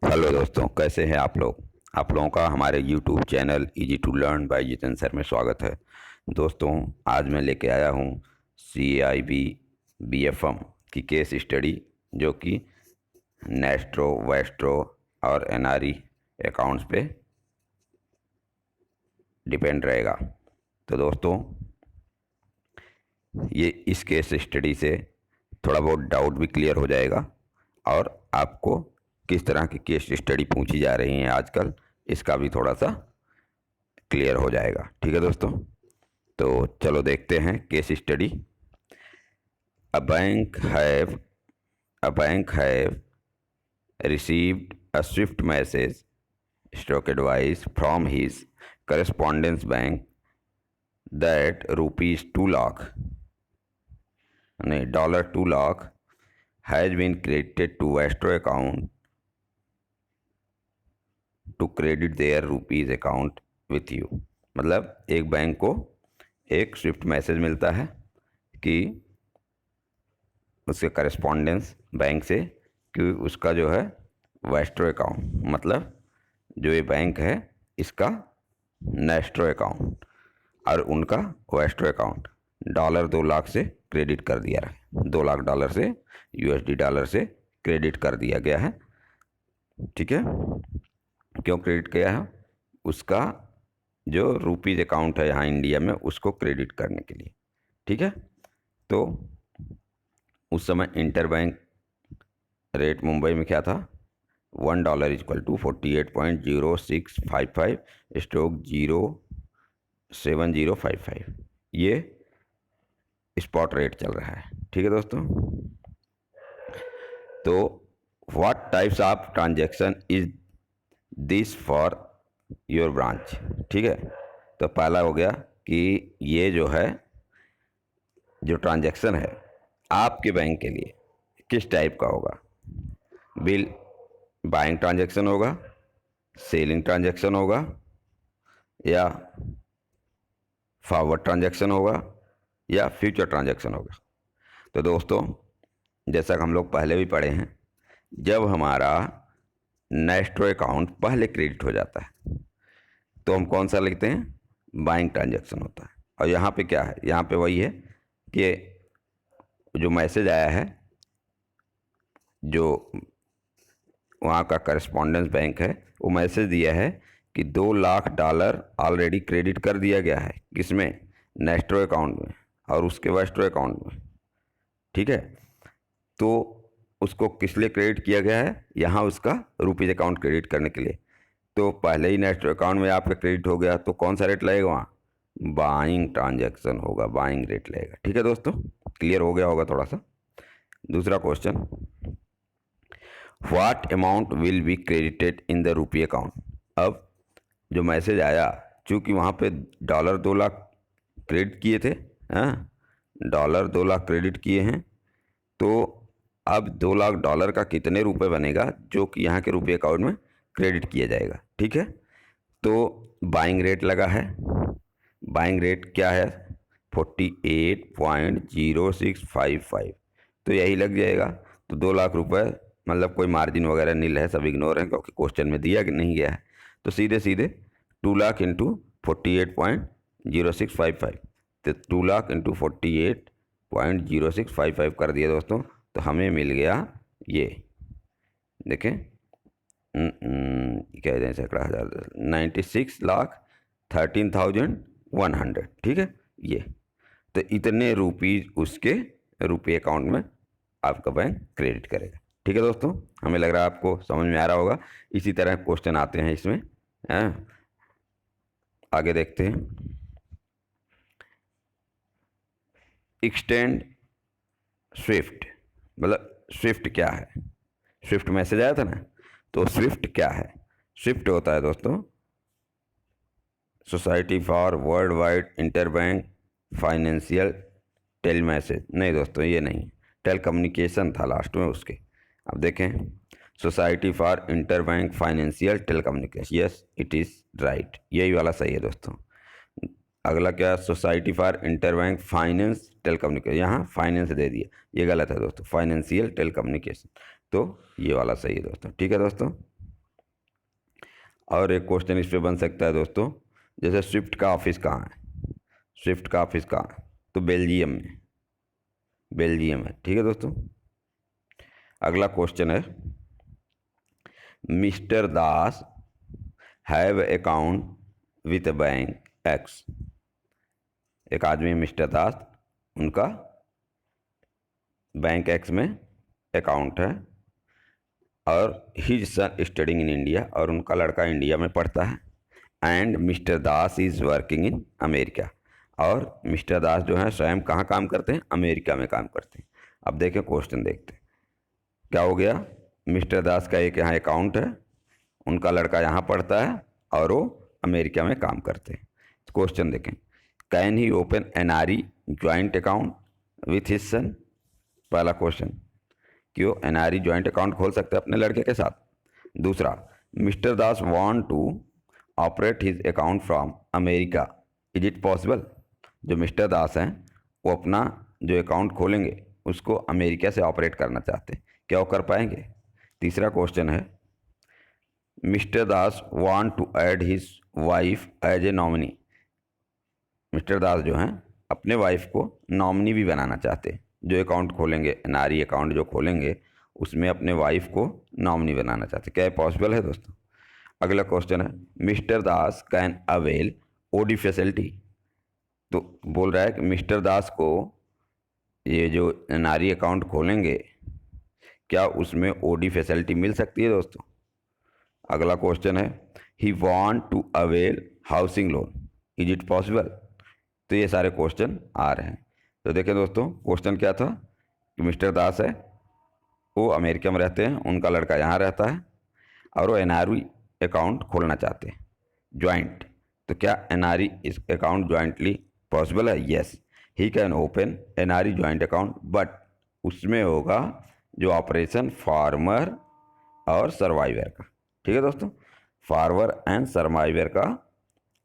Hello दोस्तों, कैसे हैं आप लोग। आप लोगों का हमारे YouTube channel easy to learn by Jitendra sir में स्वागत है। दोस्तों, आज मैं लेके आया हूँ CAIB BFM की केस स्टडी, जो कि नेस्ट्रो, वेस्ट्रो और NRE अकाउंट्स पे डिपेंड रहेगा। तो दोस्तों, ये इस केस स्टडी से थोड़ा बहुत डाउट भी क्लियर हो जाएगा और आपको किस तरह की केस स्टडी पूछी जा रही है आजकल, इसका भी थोड़ा सा क्लियर हो जाएगा। ठीक है दोस्तों, तो चलो देखते हैं case study. A bank have a bank have received a swift message stock advice from his correspondence bank that rupees 2 lakh नहीं $2 lakh has been credited to Astro account to credit their rupees account with you। मतलब एक bank को एक Swift message मिलता है कि उसके correspondence bank से कि उसका जो है वेस्ट्रो अकाउंट, मतलब जो ये बैंक है इसका नेस्ट्रो अकाउंट और उनका वेस्ट्रो अकाउंट $2 लाख से क्रेडिट कर दिया है। $2 लाख से USD डॉलर से क्रेडिट कर दिया गया है। ठीक है, क्यों क्रेडिट किया है? उसका जो रुपीज़ अकाउंट है यहाँ इंडिया में, उसको क्रेडिट करने के लिए। ठीक है, तो उस समय इंटर बैंक रेट मुंबई में क्या था? $1 इक्वल टू 48.0655 स्ट्रोक 07055, ये स्पॉट रेट चल रहा है। ठीक है दोस्तों, तो what types of transaction is this for your branch. ठीक है, तो पहला हो गया कि ये जो है, जो ट्रांजैक्शन है आपके बैंक के लिए किस टाइप का होगा। बिल बाइंग ट्रांजैक्शन होगा, सेलिंग ट्रांजैक्शन होगा, या फॉरवर्ड ट्रांजैक्शन होगा, या फ्यूचर ट्रांजैक्शन होगा। तो दोस्तों, जैसा कि हम लोग पहले भी पढ़े हैं, जब हमारा नेस्ट्रो अकाउंट पहले क्रेडिट हो जाता है तो हम कौन सा लिखते हैं? बाइंग ट्रांजैक्शन होता है। और यहाँ पे क्या है? यहाँ पे वही है कि जो मैसेज आया है, जो वहाँ का करस्पॉन्डेंस बैंक है, वो मैसेज दिया है कि $2 लाख ऑलरेडी क्रेडिट कर दिया गया है। किसमें? नेस्ट्रो अकाउंट में और उसके वेस्ट्रो अकाउंट में। ठीक है, तो उसको किस लिए क्रेडिट किया गया है? यहाँ उसका रुपीज़ अकाउंट क्रेडिट करने के लिए। तो पहले ही नेस्ट्रो अकाउंट में आपका क्रेडिट हो गया, तो कौन सा रेट लगेगा वहाँ? बाइंग ट्रांजैक्शन होगा, बाइंग रेट लगेगा। ठीक है दोस्तों, क्लियर हो गया होगा थोड़ा सा। दूसरा question, what amount will be credited in the rupee account. अब जो मैसेज आया, चूँकि वहाँ पे $2 लाख क्रेडिट किए थे, हाँ, $2 लाख क्रेडिट किए हैं, तो अब $2 लाख का कितने रुपए बनेगा जो कि यहाँ के रुपये अकाउंट में क्रेडिट किया जाएगा। ठीक है, तो बाइंग रेट लगा है। बाइंग रेट क्या है? 48.0655, तो यही लग जाएगा। तो 2 लाख रुपए, मतलब कोई मार्जिन वगैरह नील है, सब इग्नोर है क्योंकि क्वेश्चन में दिया कि नहीं गया है। तो सीधे सीधे 2 लाख इंटू 48.0655, तो 2 लाख इंटू 48.0655 कर दिया दोस्तों। तो हमें मिल गया ये, देखें, क्या है, सैकड़ा हज़ार, 96,13,100। ठीक है, ये तो इतने रुपीज़ उसके रुपये अकाउंट में आपका बैंक क्रेडिट करेगा। ठीक है दोस्तों, हमें लग रहा है आपको समझ में आ रहा होगा। इसी तरह क्वेश्चन आते हैं इसमें, हैं? आगे देखते हैं। एक्सटेंड स्विफ्ट, मतलब स्विफ्ट क्या है? स्विफ्ट मैसेज आया था ना, तो स्विफ्ट क्या है? स्विफ्ट होता है दोस्तों society for world wide interbank financial tele message. नहीं दोस्तों, ये नहीं, टेल कम्युनिकेशन था लास्ट में उसके। अब देखें, society for interbank financial tele communication, yes it is right, यही वाला सही है दोस्तों। अगला क्या? Society for interbank finance tele communication, यहाँ फाइनेंस दे दिया, ये गलत है दोस्तों, फाइनेंशियल टेल कम्युनिकेशन, तो ये वाला सही है दोस्तों। ठीक है दोस्तों, और एक क्वेश्चन इस पे बन सकता है दोस्तों, जैसे स्विफ्ट का ऑफिस कहाँ है, स्विफ्ट का ऑफिस कहाँ है, तो बेल्जियम में, बेल्जियम है। ठीक है दोस्तों। अगला क्वेश्चन है, mister Das have account with bank x. एक आदमी मिस्टर दास, उनका बैंक एक्स में अकाउंट है, और his son studying in India, और उनका लड़का इंडिया में पढ़ता है, and mister Das is working in America, और मिस्टर दास जो है स्वयं कहाँ काम करते हैं, अमेरिका में काम करते हैं। अब देखें क्वेश्चन देखते हैं क्या हो गया। मिस्टर दास का एक यहाँ अकाउंट है, उनका लड़का यहाँ पढ़ता है, और वो अमेरिका में काम करते हैं। क्वेश्चन देखें, can he open NRE joint account with his son. पहला क्वेश्चन, क्यों एनआरई ज्वाइंट अकाउंट खोल सकते हैं अपने लड़के के साथ। दूसरा, mister Das want to operate his account from America, is it possible. जो मिस्टर दास हैं वो अपना जो अकाउंट खोलेंगे उसको अमेरिका से ऑपरेट करना चाहते हैं, क्या वो कर पाएंगे। तीसरा क्वेश्चन है, mister Das want to add his wife as a nominee. Mister Das जो हैं अपने वाइफ को नॉमिनी भी बनाना चाहते हैं, जो अकाउंट खोलेंगे एनआरई अकाउंट जो खोलेंगे उसमें अपने वाइफ को नॉमिनी बनाना चाहते हैं, क्या पॉसिबल है दोस्तों। अगला क्वेश्चन है, mister Das can avail OD facility. तो बोल रहा है कि मिस्टर दास को ये जो एनआरई अकाउंट खोलेंगे क्या उसमें ओडी फैसिलिटी मिल सकती है दोस्तों। अगला क्वेश्चन है, he want to avail housing loan, is it possible. तो ये सारे क्वेश्चन आ रहे हैं। तो देखें दोस्तों, क्वेश्चन क्या था कि मिस्टर दास है वो अमेरिका में रहते हैं, उनका लड़का यहाँ रहता है, और वो एनआरई अकाउंट खोलना चाहते हैं ज्वाइंट। तो क्या एनआरई इस अकाउंट ज्वाइंटली पॉसिबल है। Yes, he can open NRE joint account, but उसमें होगा जो ऑपरेशन फार्मर और सर्वाइवर का। ठीक है दोस्तों, फार्मर एंड सर्वाइवर का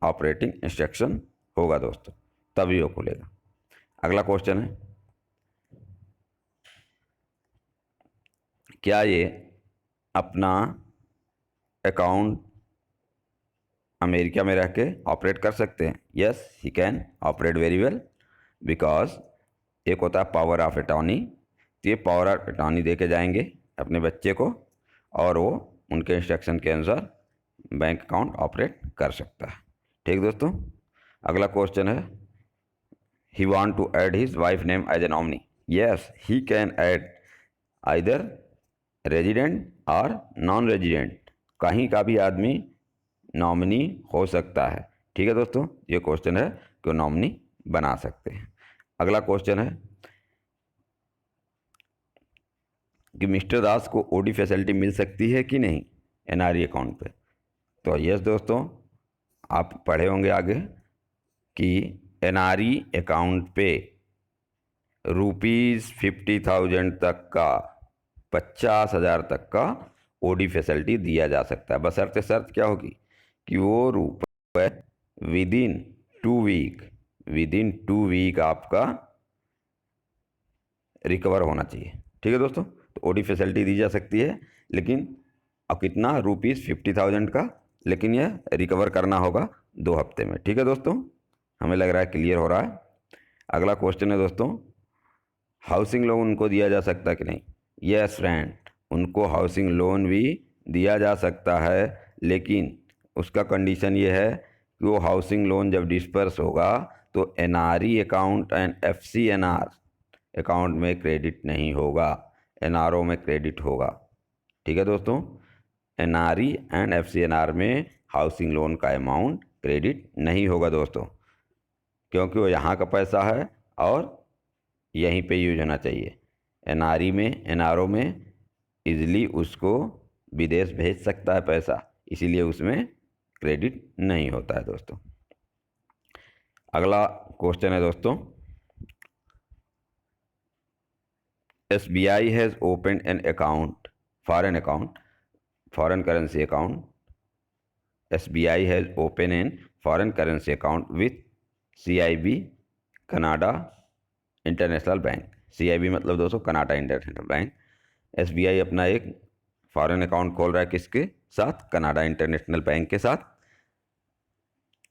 ऑपरेटिंग इंस्ट्रक्शन होगा दोस्तों, तभी वो खुलेगा। अगला क्वेश्चन है, क्या ये अपना अकाउंट अमेरिका में रह के ऑपरेट कर सकते हैं। Yes, he can operate very well, because एक होता है पावर ऑफ अटॉर्नी, तो ये पावर ऑफ अटॉर्नी दे के जाएंगे अपने बच्चे को, और वो उनके इंस्ट्रक्शन के अनुसार बैंक अकाउंट ऑपरेट कर सकता है। ठीक दोस्तों। अगला क्वेश्चन है, he want to add his wife name as a nominee. Yes, he can add either resident और नॉन रेजिडेंट, कहीं का भी आदमी नॉमिनी हो सकता है। ठीक है दोस्तों, ये क्वेश्चन है कि नॉमिनी बना सकते हैं। अगला क्वेश्चन है कि मिस्टर दास को ओडी फैसिलिटी मिल सकती है कि नहीं एनआरई अकाउंट पे। तो यस दोस्तों, आप पढ़े होंगे आगे कि एनआरई अकाउंट पे ₹50,000 तक का, 50,000 तक का ओडी फैसिलिटी दिया जा सकता है, बशर्ते शर्त क्या होगी कि वो रुपये विदिन टू वीक आपका रिकवर होना चाहिए। ठीक है दोस्तों, तो ओडी फैसिलिटी दी जा सकती है, लेकिन अब कितना, ₹50,000 का, लेकिन यह रिकवर करना होगा 2 हफ्ते में। ठीक है दोस्तों, हमें लग रहा है क्लियर हो रहा है। अगला क्वेश्चन है दोस्तों, हाउसिंग लोन उनको दिया जा सकता है कि नहीं। यस फ्रेंड, उनको हाउसिंग लोन भी दिया जा सकता है, लेकिन उसका कंडीशन ये है कि वो हाउसिंग लोन जब डिस्पर्स होगा तो NRE account and FCNR account में क्रेडिट नहीं होगा, एनआरओ में क्रेडिट होगा। ठीक है दोस्तों, एनआरई एंड एफसीएनआर में हाउसिंग लोन का अमाउंट क्रेडिट नहीं होगा दोस्तों, क्योंकि वो यहाँ का पैसा है और यहीं पे यूज होना चाहिए। एनआरई में, एनआरओ में इजीली उसको विदेश भेज सकता है पैसा, इसीलिए उसमें क्रेडिट नहीं होता है दोस्तों। अगला क्वेश्चन है दोस्तों, SBI has opened an account, foreign currency account. SBI has opened an foreign currency account with CIB Canada international bank. CIB मतलब दोस्तों कनाडा इंटरनेशनल बैंक। SBI अपना एक फॉरेन अकाउंट खोल रहा है किसके, साथ? कनाडा इंटरनेशनल बैंक के साथ।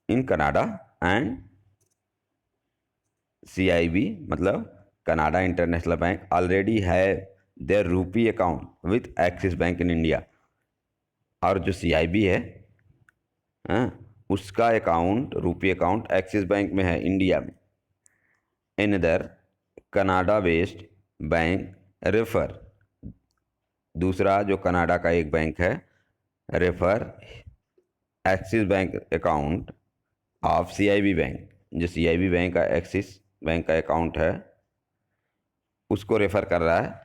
इन कनाडा एंड CIB मतलब कनाडा इंटरनेशनल बैंक ऑलरेडी है देयर रूपी account with Axis bank in India. और जो CIB है उसका अकाउंट, रूपी अकाउंट एक्सिस बैंक में है इंडिया में। Another Canada based bank refer, दूसरा जो कनाडा का एक बैंक है, refer axis bank account of CIB bank. जो CIB बैंक का एक्सिस बैंक का अकाउंट है उसको रेफर कर रहा है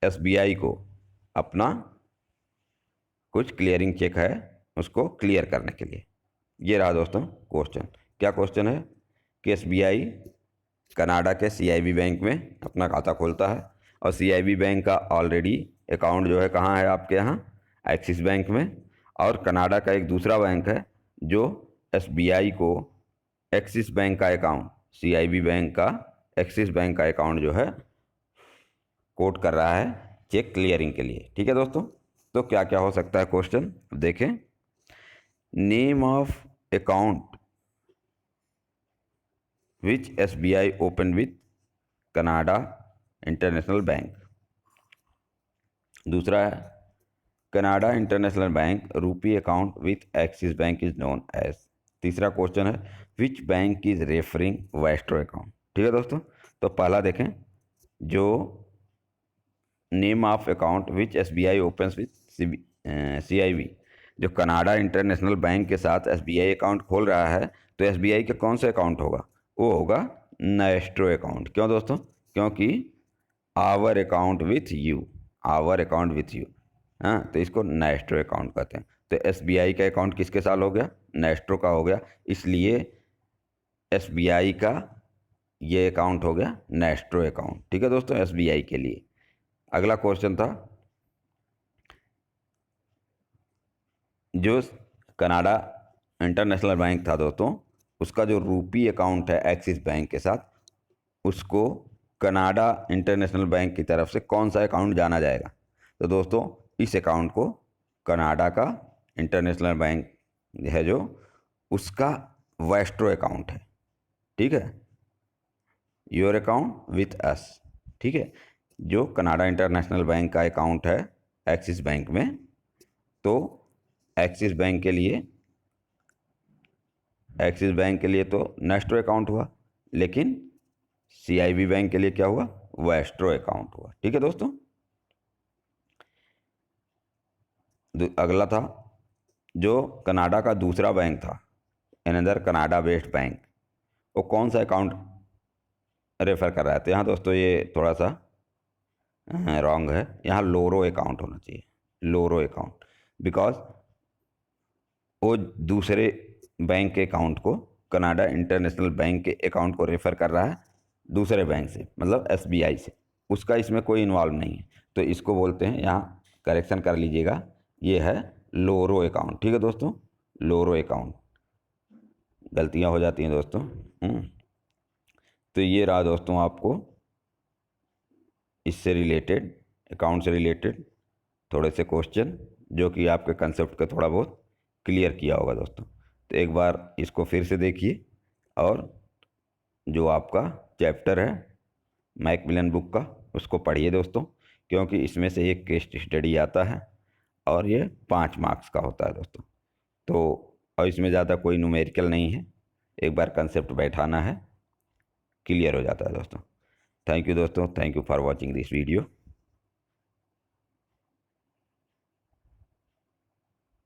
SBI को, अपना कुछ क्लियरिंग चेक है उसको क्लियर करने के लिए। ये रहा दोस्तों क्वेश्चन। क्या क्वेश्चन है कि SBI कनाडा के CIB बैंक में अपना खाता खोलता है और CIB बैंक का ऑलरेडी अकाउंट जो है कहाँ है आपके यहाँ, एक्सिस बैंक में। और कनाडा का एक दूसरा बैंक है जो SBI को एक्सिस बैंक का अकाउंट, CIB बैंक का एक्सिस बैंक का अकाउंट जो है कोट कर रहा है चेक क्लियरिंग के लिए। ठीक है दोस्तों, तो क्या क्या हो सकता है क्वेश्चन देखें। Name of account which SBI open with Canada international bank. दूसरा है Canada international bank rupee account with Axis bank is known as. तीसरा क्वेश्चन है which bank is referring vostro account. ठीक है दोस्तों, तो पहला देखें, जो name of account which SBI opens with CIB, जो कनाडा इंटरनेशनल बैंक के साथ SBI अकाउंट खोल रहा है तो SBI का कौन सा अकाउंट होगा, वो होगा नेस्ट्रो अकाउंट। क्यों दोस्तों, क्योंकि our account with you, our account with you, हाँ, तो इसको नेस्ट्रो अकाउंट कहते हैं। तो SBI का अकाउंट किसके साथ हो गया, नेस्ट्रो का हो गया, इसलिए SBI का ये अकाउंट हो गया नेस्ट्रो अकाउंट। ठीक है दोस्तों, SBI के लिए। अगला क्वेश्चन था, जो कनाडा इंटरनेशनल बैंक था दोस्तों, उसका जो रूपी अकाउंट है एक्सिस बैंक के साथ, उसको कनाडा इंटरनेशनल बैंक की तरफ से कौन सा अकाउंट जाना जाएगा। तो दोस्तों इस अकाउंट को कनाडा का इंटरनेशनल बैंक है जो, उसका वेस्ट्रो अकाउंट है। ठीक है, योर अकाउंट विथ अस। ठीक है, जो कनाडा इंटरनेशनल बैंक का अकाउंट है एक्सिस बैंक में, तो एक्सिस बैंक के लिए, एक्सिस बैंक के लिए तो नेस्ट्रो अकाउंट हुआ, लेकिन CIB बैंक के लिए क्या हुआ, वेस्ट्रो अकाउंट हुआ। ठीक है दोस्तों, अगला था, जो कनाडा का दूसरा बैंक था, अनदर कनाडा बेस्ड बैंक, वो कौन सा अकाउंट रेफर कर रहा है। तो यहाँ दोस्तों ये थोड़ा सा रॉन्ग है, यहाँ लोरो अकाउंट होना चाहिए, लोरो अकाउंट, बिकॉज वो दूसरे बैंक के अकाउंट को कनाडा इंटरनेशनल बैंक के अकाउंट को रेफर कर रहा है दूसरे बैंक से, मतलब SBI से, उसका इसमें कोई इन्वॉल्व नहीं है। तो इसको बोलते हैं, यहाँ करेक्शन कर लीजिएगा, ये है लोरो अकाउंट। ठीक है दोस्तों, लोरो अकाउंट, गलतियाँ हो जाती हैं दोस्तों। तो ये रहा दोस्तों आपको इससे रिलेटेड, अकाउंट से रिलेटेड थोड़े से क्वेश्चन, जो कि आपके कंसेप्ट का थोड़ा बहुत क्लियर किया होगा दोस्तों। तो एक बार इसको फिर से देखिए, और जो आपका चैप्टर है मैकमिलन बुक का, उसको पढ़िए दोस्तों, क्योंकि इसमें से एक केस स्टडी आता है और ये 5 मार्क्स का होता है दोस्तों। तो और इसमें ज़्यादा कोई न्यूमेरिकल नहीं है, एक बार कंसेप्ट बैठाना है, क्लियर हो जाता है दोस्तों। थैंक यू दोस्तों, thank you for watching this video.